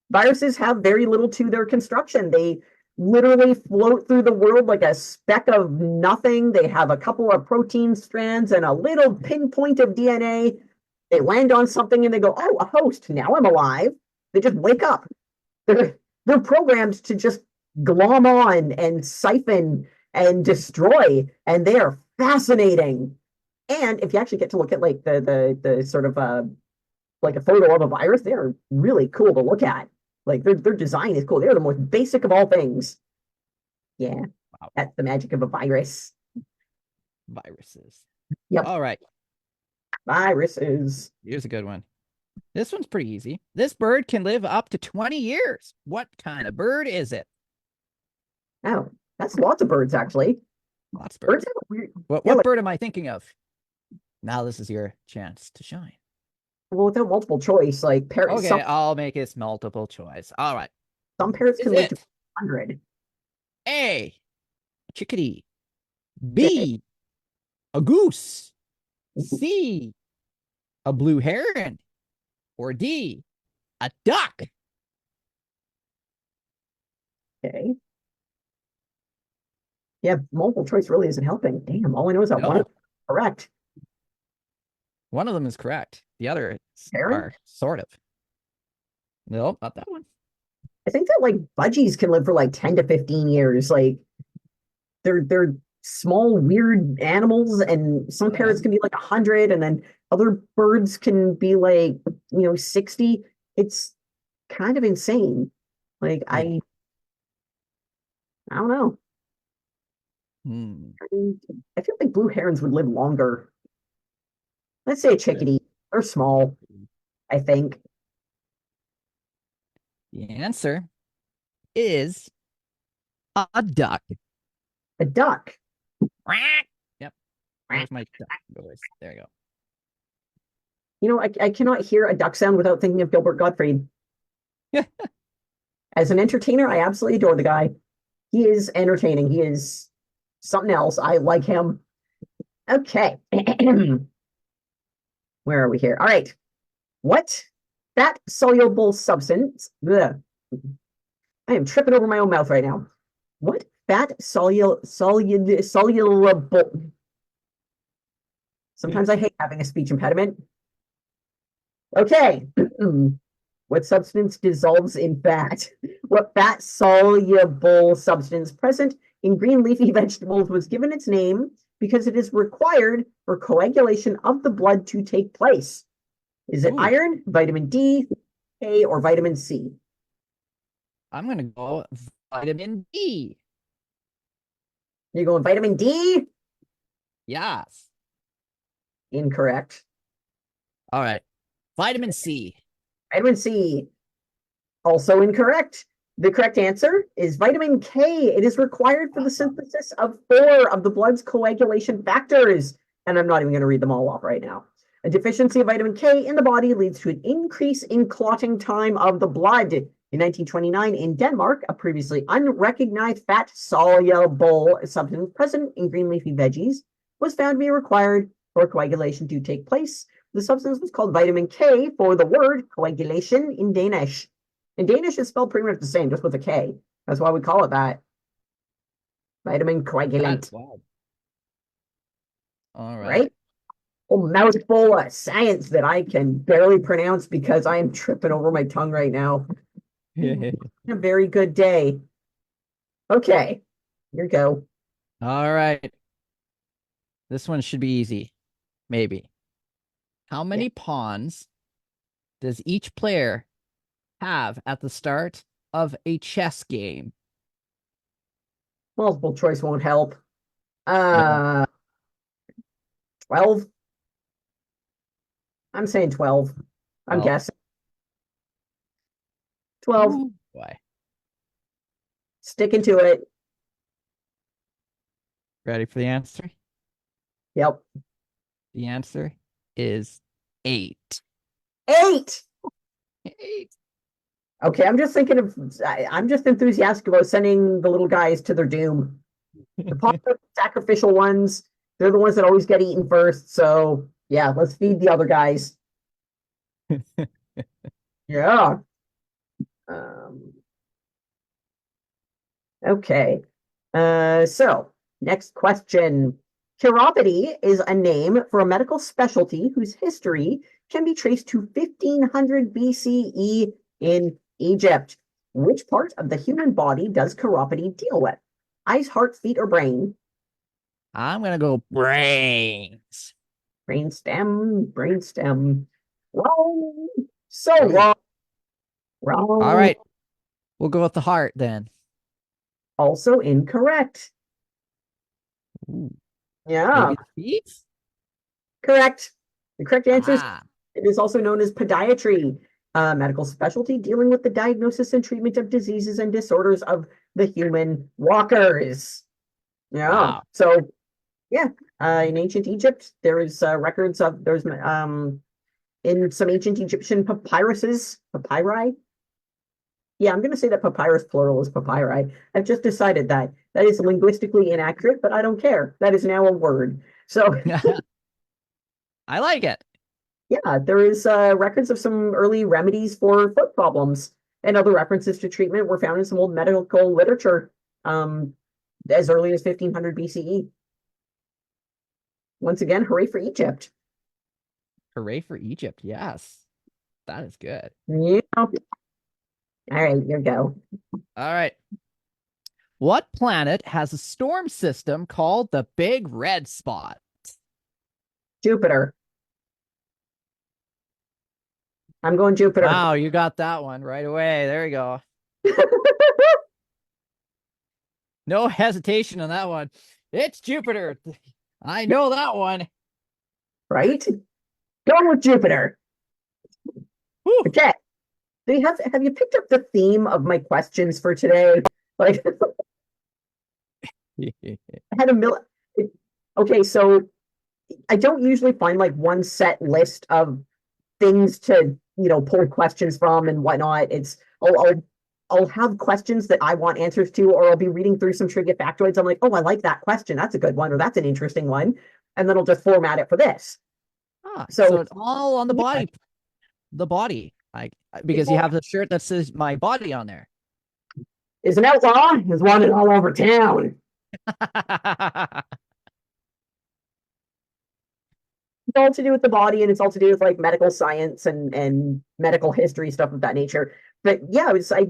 Viruses have very little to their construction. They literally float through the world like a speck of nothing. They have a couple of protein strands and a little pinpoint of DNA. They land on something and they go, oh, a host. Now I'm alive. They just wake up. They're programmed to just glom on and siphon and destroy, and they are fascinating. And if you actually get to look at like the sort of like a photo of a virus, they are really cool to look at. Like their design is cool. They're the most basic of all things. Yeah, Wow. that's the magic of a virus. Viruses. Yep. All right. Viruses. Here's a good one. This one's pretty easy. This bird can live up to 20 years. What kind of bird is it? Oh, that's lots of birds actually. Lots of Birds birds. have a weird. What Yeah, like, bird am I thinking of? Now this is your chance to shine. well, without multiple choice, like parrots. Okay, I'll make it multiple choice. All right. Some parrots Is can live to it 100. A, a chickadee, Okay. B, a goose, C, a blue heron, or D, a duck? Okay. Yeah, multiple choice really isn't helping. Damn, all I know is that one No, is correct. one of them is correct. The others Heron? are sort of. No, not that one. I think that like budgies can live for like 10 to 15 years. Like they're small, weird animals, and some Yeah. parrots can be like 100, and then other birds can be like, 60. It's kind of insane. Like Yeah. I don't know. Hmm. I feel like blue herons would live longer. Let's say a chickadee. They're small, I think. The answer is a duck. A duck. Quack. Yep. There's my duck voice. There you go. I cannot hear a duck sound without thinking of Gilbert Gottfried. As an entertainer, I absolutely adore the guy. He is entertaining. He is something else. I like him. Okay. Where are we here? All right. What fat soluble substance? Bleh. I am tripping over my own mouth right now. What fat soluble? Sometimes I hate having a speech impediment. Okay. What substance dissolves in fat? What fat soluble substance present in green leafy vegetables was given its name because it is required for coagulation of the blood to take place? Is it Ooh, iron, vitamin D, K, or vitamin C? I'm gonna go vitamin D. You're going vitamin D? Yes. Incorrect. All right. Vitamin C. Vitamin C, also incorrect. The correct answer is vitamin K. It is required for the synthesis of 4 of the blood's coagulation factors. And I'm not even going to read them all off right now. A deficiency of vitamin K in the body leads to an increase in clotting time of the blood. In 1929, in Denmark, a previously unrecognized fat soluble substance present in green leafy veggies was found to be required for coagulation to take place. The substance was called vitamin K for the word coagulation in Danish. In Danish, it's spelled pretty much the same, just with a K. That's why we call it that. Vitamin coagulant. All right. Right? A mouthful of science that I can barely pronounce because I am tripping over my tongue right now. A very good day. Okay, here you go. All right. This one should be easy. Maybe. How many pawns does each player have at the start of a chess game? Multiple choice won't help. No. 12. I'm saying 12. I'm Well, guessing. 12. ooh, boy. Sticking to it. Ready for the answer? Yep. The answer is 8. Eight. 8. Okay, I'm just enthusiastic about sending the little guys to their doom. The popular sacrificial ones, they're the ones that always get eaten first. So yeah, let's feed the other guys. Yeah. Um, okay. So next question. Chiropody is a name for a medical specialty whose history can be traced to 1500 BCE in Egypt. Which part of the human body does chiropody deal with? Eyes, heart, feet, or brain? I'm gonna go brains. Brainstem, brainstem. Wrong. So Oh, wrong. all Wrong. right. We'll go with the heart then. Also incorrect. Ooh, Yeah, maybe the feet? correct. The correct answer is Ah, it is also known as podiatry, a medical specialty dealing with the diagnosis and treatment of diseases and disorders of the human walkers. Yeah. wow. So yeah, in ancient Egypt, there is records of there's in some ancient Egyptian papyri. Yeah, I'm going to say that papyrus plural is papyri. I've just decided that. That is linguistically inaccurate, but I don't care. That is now a word. So, I like it. yeah, there is records of some early remedies for foot problems, and other references to treatment were found in some old medical literature um, as early as 1500 BCE. Once again, hooray for Egypt. Hooray for Egypt. Yes. That is good. Yeah. All right, here we go. All right. What planet has a storm system called the Big Red Spot? Jupiter. I'm going Jupiter. Wow, you got that one right away. There you go. No hesitation on that one. It's Jupiter. I know that one. Right? Going with Jupiter. Whew. Okay. Do you have you picked up the theme of my questions for today? Like I had a mil okay, so I don't usually find like one set list of things to, pull questions from and whatnot. I'll have questions that I want answers to, or I'll be reading through some trivia factoids. I'm like, oh, I like that question. That's a good one, or that's an interesting one. And then I'll just format it for this. So So it's all on the yeah, body. The body. Because you people have the shirt that says my body on there. is an outlaw is wanted all over town. It's all to do with the body, and it's all to do with like medical science and medical history stuff of that nature. But yeah, I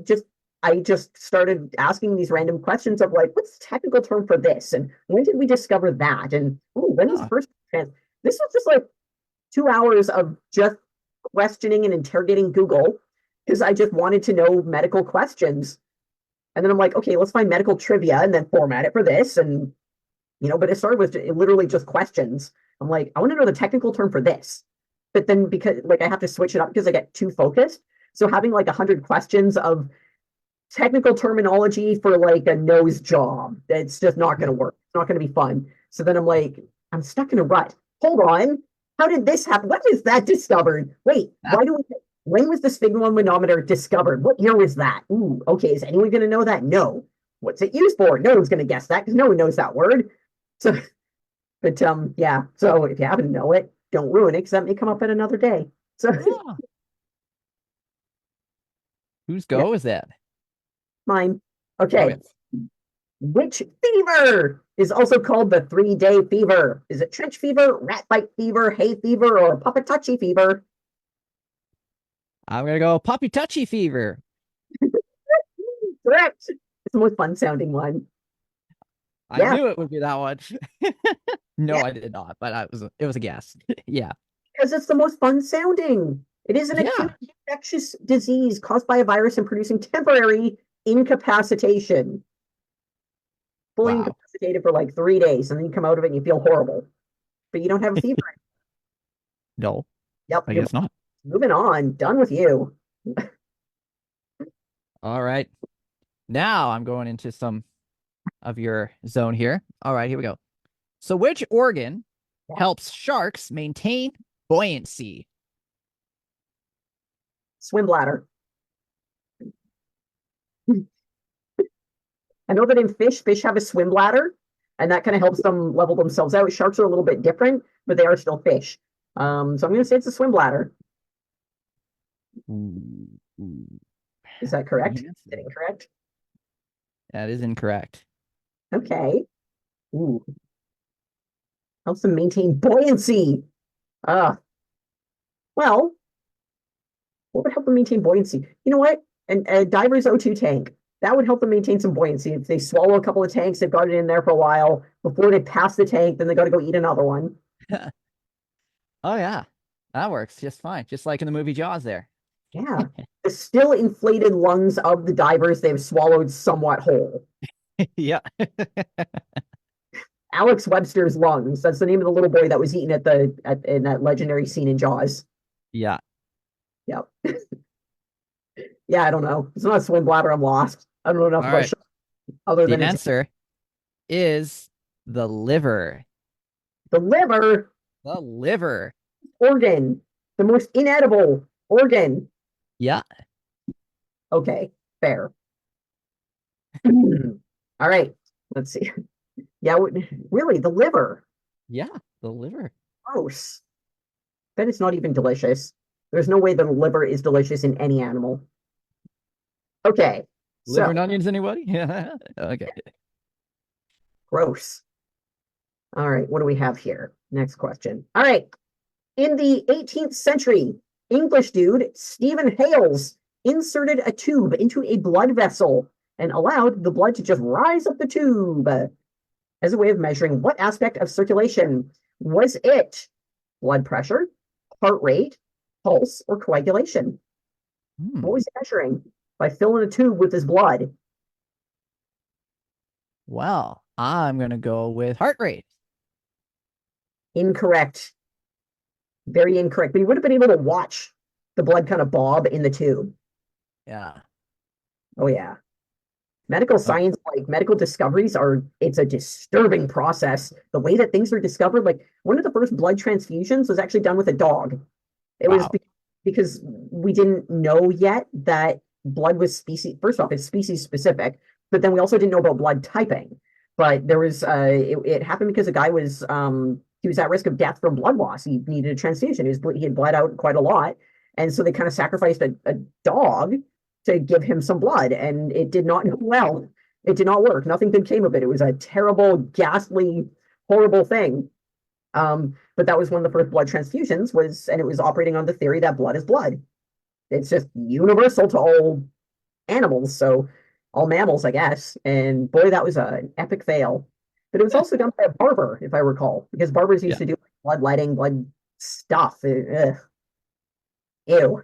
just started asking these random questions of like, what's the technical term for this, and when did we discover that, and ooh, when was the Oh, first trans? This was just like 2 hours of just questioning and interrogating Google because I just wanted to know medical questions. And then I'm like, okay, let's find medical trivia and then format it for this, and but it started with literally just questions. I'm like, I want to know the technical term for this. But then because like I have to switch it up because I get too focused. So having like 100 questions of technical terminology for like a nose job, it's just not going to work. It's not going to be fun. So then I'm like, I'm stuck in a rut. Hold on. How did this happen? When was that discovered? Wait, when was the sphygmomanometer manometer discovered? What year was that? Ooh, okay. Is anyone going to know that? No. What's it used for? No one's going to guess that because no one knows that word. So, but yeah. So if you happen to know it, don't ruin it because that may come up at another day. So oh. Whose yeah, go is that? mine. Okay. Okay. Which fever is also called the 3-day fever? Is it trench fever, rat bite fever, hay fever, or puppetouchy fever? I'm gonna go puppy touchy fever. Correct. It's the most fun sounding one. I Yeah, knew it would be that one. No, yeah, I did not, but it was a guess. Yeah. because it's the most fun sounding. It is an acute Yeah. infectious disease caused by a virus and producing temporary incapacitation. Fully Wow. incapacitated for like 3 days, and then you come out of it and you feel horrible, but you don't have a fever. No, Yep, I you're guess not. moving on. Done with you. All right. Now I'm going into some of your zone here. All right, here we go. So which organ helps sharks maintain buoyancy? Swim bladder. I know that in fish have a swim bladder, and that kind of helps them level themselves out. Sharks are a little bit different, but they are still fish. So I'm going to say it's a swim bladder. Ooh, ooh. Is that correct? Is Yes. that incorrect? That is incorrect. Okay. Ooh. Helps them maintain buoyancy. Well, what would help them maintain buoyancy? You know what? And a diver's O2 tank. That would help them maintain some buoyancy. If they swallow a couple of tanks, they've got it in there for a while. Before they pass the tank, then they got to go eat another one. Oh yeah, that works just fine. Just like in the movie Jaws there. Yeah. The still inflated lungs of the divers they've swallowed somewhat whole. Yeah. Alex Webster's lungs. That's the name of the little boy that was eaten in that legendary scene in Jaws. Yeah. Yep. Yeah, I don't know. It's not a swim bladder. I'm lost. I don't know enough All about right. sharks other The than it's answer is the liver. the liver The liver. organ, the most inedible organ. Yeah. Okay, fair. All right, let's see. Yeah, really, the liver. Yeah. The liver. Gross. Bet it's not even delicious. There's no way the liver is delicious in any animal. Okay, Liver so and onions, anybody? Yeah. Okay. gross. All right, what do we have here? Next question. All right. In the 18th century, English dude Stephen Hales inserted a tube into a blood vessel and allowed the blood to just rise up the tube as a way of measuring what aspect of circulation. Was it blood pressure, heart rate, pulse, or coagulation? Hmm. What was he measuring by filling a tube with his blood? Well, I'm gonna go with heart rate. Incorrect. Very incorrect. But he would have been able to watch the blood kind of bob in the tube. Yeah. Oh, yeah. Medical Oh, science, like medical discoveries it's a disturbing process. The way that things are discovered, like one of the first blood transfusions was actually done with a dog. It was wow. because we didn't know yet that blood was species, first off, it's species specific, but then we also didn't know about blood typing. But there was, it happened because a guy he was at risk of death from blood loss. He needed a transfusion. He had bled out quite a lot. And so they kind of sacrificed a dog to give him some blood, and it did not go well. It did not work. Nothing good came of it. It was a terrible, ghastly, horrible thing. But that was one of the first blood transfusions and it was operating on the theory that blood is blood. It's just universal to all animals, so all mammals, I guess. And boy, that was an epic fail. But it was also done by a barber, if I recall, because barbers Yeah. used to do bloodletting, blood stuff. Ugh. Ew.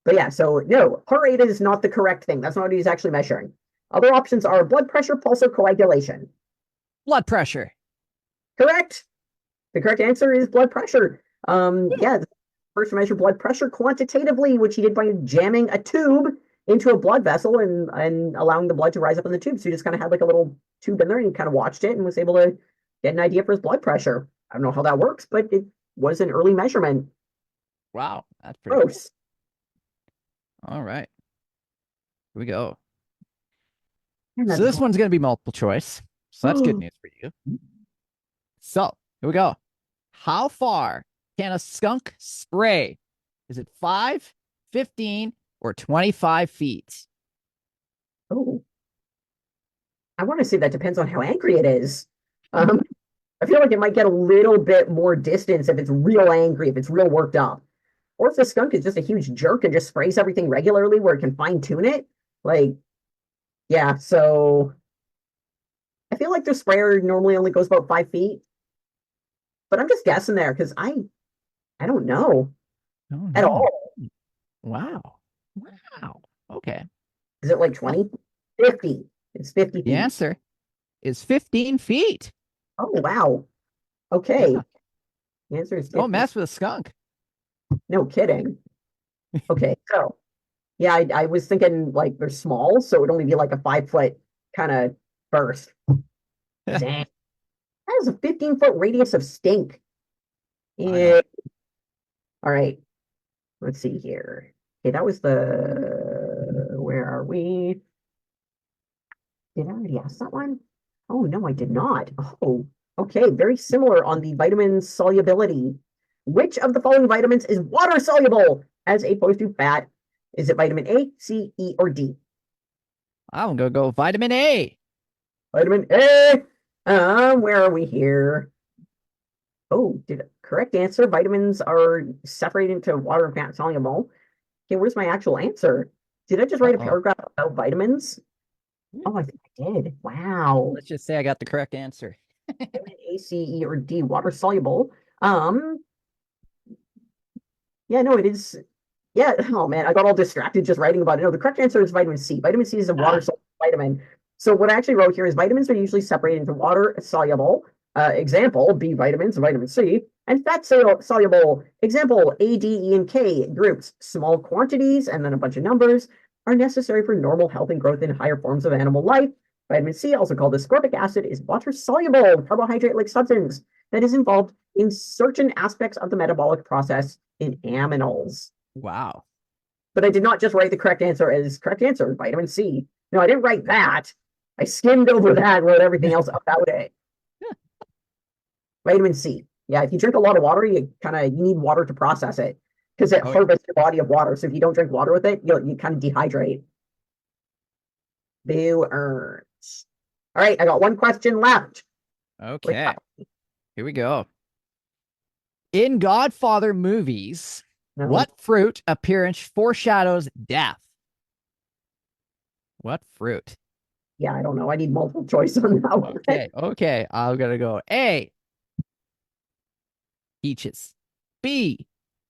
But yeah, so no, heart rate is not the correct thing. That's not what he's actually measuring. Other options are blood pressure, pulse, or coagulation. Blood pressure. Correct. The correct answer is blood pressure. Yeah, first to measure blood pressure quantitatively, which he did by jamming a tube into a blood vessel and allowing the blood to rise up in the tube. So he just kind of had like a little tube in there and he kind of watched it and was able to get an idea for his blood pressure. I don't know how that works, but it was an early measurement. Wow. That's pretty cool. Gross. All right. Here we go. And So that's this one's gonna be multiple choice. So that's good news for you. So here we go. How far can a skunk spray? Is it 5, 15, or 25 feet? oh, I want to say that depends on how angry it is. Um, I feel like it might get a little bit more distance if it's real angry, if it's real worked up. Or if the skunk is just a huge jerk and just sprays everything regularly where it can fine tune it. Like, yeah, so I feel like the sprayer normally only goes about 5 feet, but I'm just guessing there because I don't know Oh at no. all. Wow. Wow. Okay. Is it like 20? 50. It's 50 The feet. answer is 15 feet. Oh, wow. Okay. Yeah. The answer is Don't 50. mess with a skunk. No kidding. Okay, so yeah, I was thinking like they're small, so it would only be like a 5 foot kind of burst. Dang. That is a 15-foot radius of stink. I know. Yeah. All right. Let's see here. Okay, that was the, where are we? Did I already ask that one? Oh, no, I did not. Oh, okay. Very similar on the vitamin solubility. Which of the following vitamins is water soluble as opposed to fat? Is it vitamin A, C, E, or D? I'm gonna go vitamin A. Vitamin A. Where are we here? Oh, correct answer. Vitamins are separated into water and fat soluble. Okay, where's my actual answer? Did I just write a Uh-oh. paragraph about vitamins? Oh, I think I did. Wow. Let's just say I got the correct answer. Vitamin A, C, E, or D, water soluble. Um, yeah, no, it is. Yeah, oh man, I got all distracted just writing about it. No, the correct answer is vitamin C. Vitamin C is a water Ah, soluble vitamin. So what I actually wrote here is vitamins are usually separated into water soluble, example, B vitamins, vitamin C, and fat soluble, example, A, D, E, and K groups. Small quantities and then a bunch of numbers are necessary for normal health and growth in higher forms of animal life. Vitamin C, also called ascorbic acid, is water soluble, carbohydrate-like substance that is involved in certain aspects of the metabolic process in aminals. wow. But I did not just write the correct answer as correct answer, vitamin C. No, I didn't write that. I skimmed over that, wrote everything else about it. Vitamin C. Yeah, if you drink a lot of water, you need water to process it because it Oh, yeah. harvests your body of water. So if you don't drink water with it, you kind of dehydrate. Boo earns. All right, I got one question left. Okay. Here we go. In Godfather movies, No, what fruit appearance foreshadows death? What fruit? yeah, I don't know. I need multiple choice on that one. Okay. I'm gonna go A, peaches. B,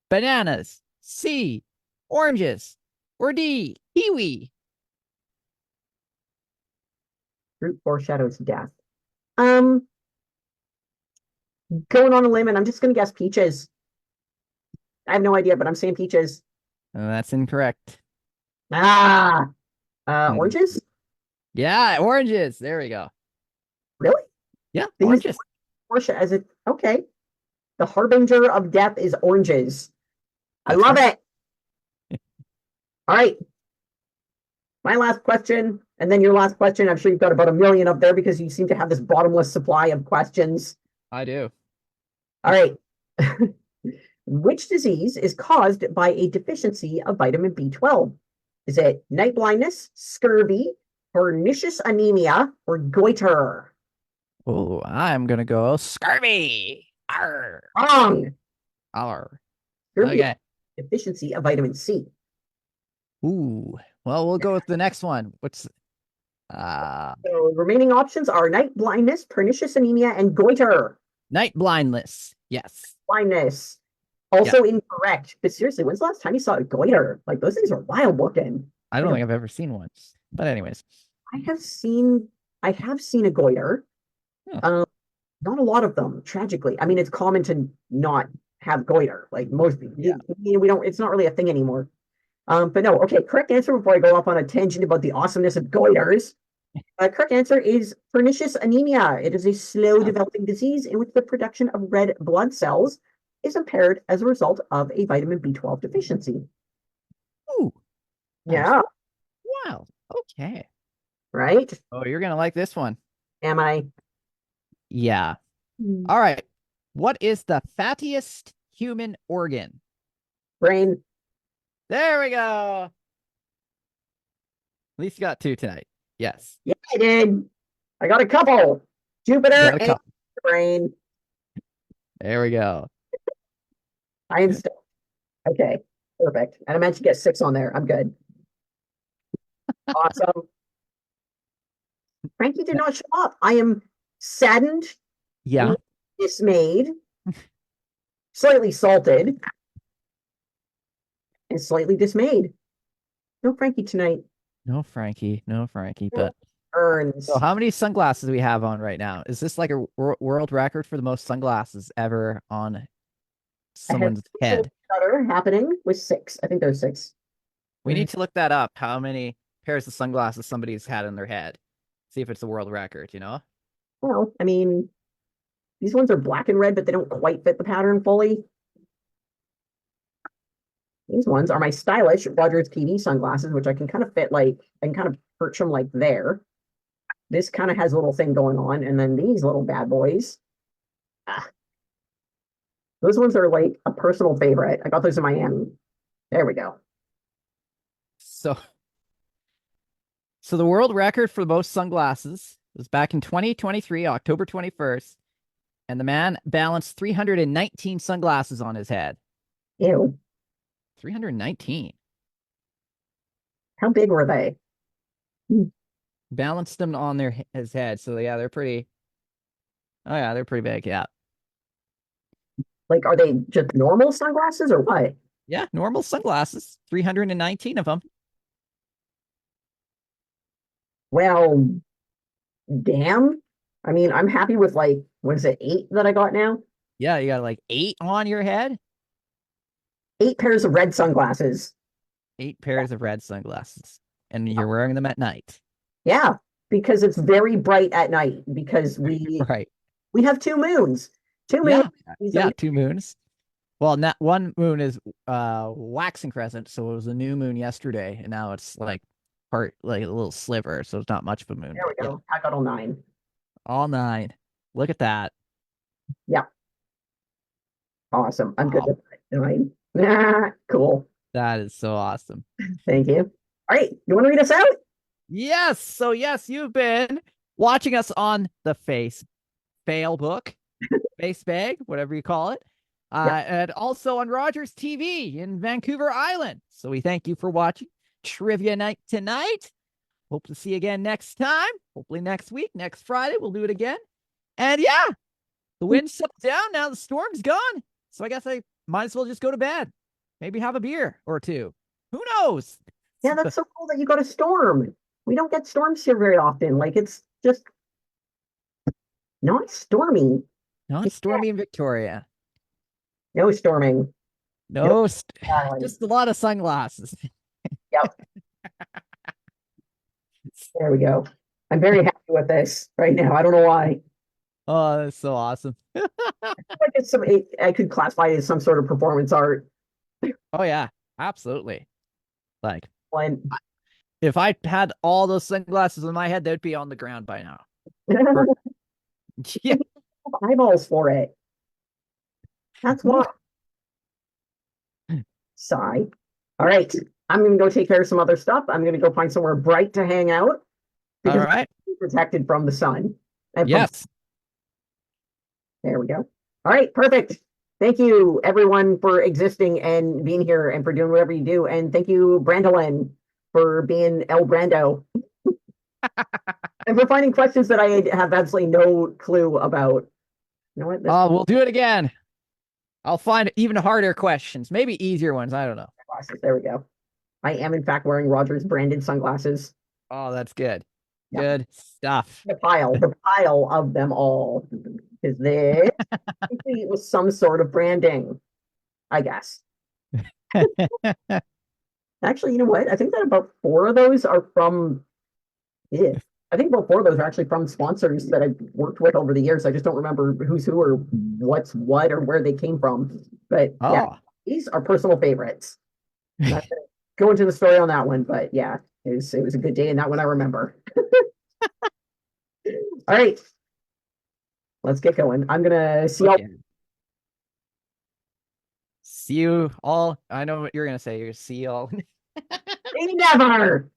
bananas. C, oranges. Or D, kiwi. Fruit foreshadows death. Um, Going on a limb, and I'm just gonna guess peaches. I have no idea, but I'm saying peaches. That's incorrect. Ah, Hmm. oranges? Yeah, oranges. There we go. Really? Yeah, They use oranges. Portia as a okay. The harbinger of death is oranges. I That's love right. it. All right, my last question, and then your last question. I'm sure you've got about a million up there because you seem to have this bottomless supply of questions. I do. All right. Which disease is caused by a deficiency of vitamin B12? Is it night blindness, scurvy, pernicious anemia, or goiter? Oh, I'm gonna go scurvy. Arr, Wrong. arr. Scurvy is Okay. deficiency of vitamin C. Ooh. Well, we'll go with the next one. What's uh So remaining options are night blindness, pernicious anemia, and goiter. night blindness? Yes. Blindness. Yeah. Also incorrect. But seriously, when's the last time you saw a goiter? Like those things are wild looking. I don't Like think I've ever seen one. But anyways. I have seen I have seen a goiter. Yeah. Um, Not a lot of them, tragically. I mean, it's common to not have goiter. Like most people, Yeah. we don't. It's not really a thing anymore. But no. Okay, correct answer before I go off on a tangent about the awesomeness of goiters. Correct answer is pernicious anemia. It is a slow Oh. developing disease in which the production of red blood cells is impaired as a result of a vitamin B12 deficiency. Ooh. That's Yeah, wild. Okay. right? Oh, you're gonna like this one. Am I? Yeah. Hmm. All right. What is the fattiest human organ? Brain. There we go. At least you got two tonight. Yes. Yeah, I did. I got a couple. Got Jupiter a and couple. brain. There we go. I am still okay. Perfect. And I meant to get six on there. I'm good. Awesome. Frankie did not show up. I am saddened, Yeah. dismayed, slightly salted, and slightly dismayed. No Frankie tonight. No Frankie. No Frankie. But so Earns. how many sunglasses do we have on right now? Is this like a world record for the most sunglasses ever on I have someone's head? Shutter happening with six. I think there's six. We need to look that up. How many pairs of sunglasses somebody's had in their head? See if it's a world record, you know? Well, I mean, these ones are black and red, but they don't quite fit the pattern fully. These ones are my stylish Rogers TV sunglasses, which I can kind of fit like, I can kind of perch them like there. This kind of has a little thing going on. And then these little bad boys. Ah, those ones are like a personal favorite. I got those in Miami. There we go. So, so the world record for most sunglasses was back in 2023, October 21st, and the man balanced 319 sunglasses on his head. Ew. 319. How big were they? Balanced them on his head. So yeah, they're pretty. Oh yeah, they're pretty big. Yeah. Like, are they just normal sunglasses or what? Yeah, normal sunglasses. 319 of them. Well, damn. I mean, I'm happy with like, what is it, 8 that I got now? Yeah, you got like 8 on your head. 8 pairs of red sunglasses. 8 pairs of red sunglasses. And you're wearing them at night. Yeah, because it's very bright at night because we Right. we have 2 moons. 2 moons. Yeah. Yeah, 2 moons. Well, not one moon is waxing crescent, so it was a new moon yesterday, and now it's like part like a little sliver, so it's not much of a moon. There we go. I got all 9. All 9. Look at that. Yeah. Awesome. I'm good Wow. with 9. Ah, cool. That is so awesome. Thank you. All right. You want to read us out? Yes. So yes, you've been watching us on the fail book, face bag, whatever you call it. Yep. And also on Rogers TV in Vancouver Island. So we thank you for watching Trivia Night tonight. Hope to see you again next time. Hopefully next week, next Friday, we'll do it again. And yeah, the wind's settled down now. The storm's gone. So I guess I might as well just go to bed. Maybe have a beer or two. Who knows? Yeah, that's so cool that you got a storm. We don't get storms here very often. Like, it's just not stormy. Not stormy in Victoria. No storming. No, Island. just a lot of sunglasses. Yep. There we go. I'm very happy with this right now. I don't know why. Oh, that's so awesome. Like it's some, I could classify it as some sort of performance art. Oh yeah, absolutely. Like When if I had all those sunglasses in my head, they'd be on the ground by now. Yeah. eyeballs for it. That's why. Sigh. All right. I'm going to go take care of some other stuff. I'm going to go find somewhere bright to hang out All because right. I'm protected from the sun. And from- Yes. There we go. All right. Perfect. Thank you, everyone, for existing and being here and for doing whatever you do. And thank you, Brandolin, for being El Brando and for finding questions that I have absolutely no clue about. You know what? Oh, we'll do it again. I'll find even harder questions, maybe easier ones. I don't know. Glasses. There we go. I am, in fact, wearing Rogers branded sunglasses. Oh, that's good. Yep. Good stuff. The pile of them all. Is this complete with some sort of branding? I guess. Actually, you know what? I think that about 4 of those are from. Yeah, I think about 4 of those are actually from sponsors that I've worked with over the years. I just don't remember who's who or what's what or where they came from. But yeah, Oh, these are personal favorites. Not gonna go into the story on that one, but yeah, it was a good day, and that one I remember. All right, let's get going. I'm gonna see y'all. okay. See you all. I know what you're gonna say. You see you all. Never.